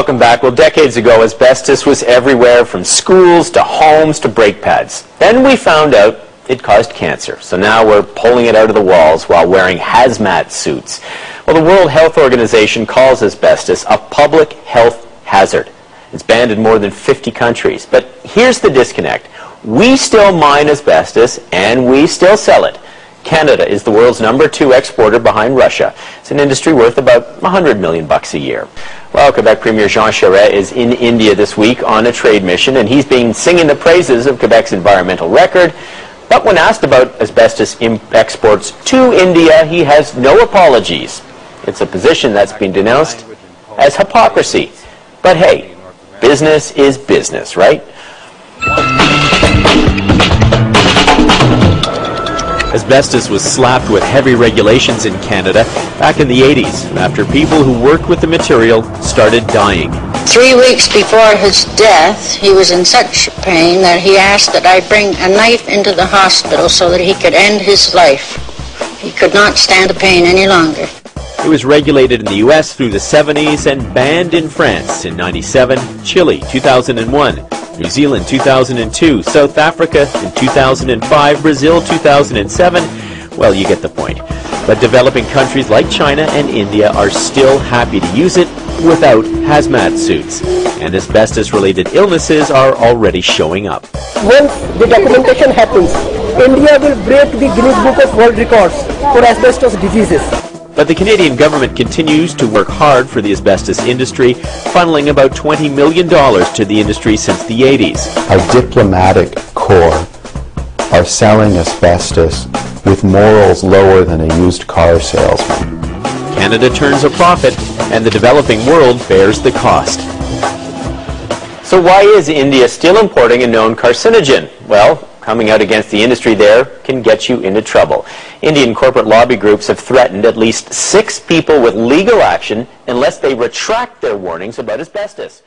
Welcome back. Well, decades ago, asbestos was everywhere from schools to homes to brake pads. Then we found out it caused cancer. So now we're pulling it out of the walls while wearing hazmat suits. Well, the World Health Organization calls asbestos a public health hazard. It's banned in more than 50 countries. But here's the disconnect. We still mine asbestos and we still sell it. Canada is the world's #2 exporter behind Russia. It's an industry worth about $100 million a year. Well, Quebec Premier Jean Charest is in India this week on a trade mission, and he's been singing the praises of Quebec's environmental record. But when asked about asbestos exports to India, he has no apologies. It's a position that's been denounced as hypocrisy. But hey, business is business, right? Asbestos was slapped with heavy regulations in Canada back in the 80s after people who worked with the material started dying. 3 weeks before his death, he was in such pain that he asked that I bring a knife into the hospital so that he could end his life. He could not stand the pain any longer. It was regulated in the U.S. through the 70s and banned in France in '97, Chile 2001, New Zealand 2002, South Africa in 2005, Brazil 2007. Well, you get the point. But developing countries like China and India are still happy to use it without hazmat suits. And asbestos-related illnesses are already showing up. Once the documentation happens, India will break the Guinness Book of World Records for asbestos diseases. But the Canadian government continues to work hard for the asbestos industry, funneling about $20 million to the industry since the 80s. Our diplomatic corps are selling asbestos with morals lower than a used car salesman. Canada turns a profit, and the developing world bears the cost. So why is India still importing a known carcinogen? Well, coming out against the industry there can get you into trouble. Indian corporate lobby groups have threatened at least 6 people with legal action unless they retract their warnings about asbestos.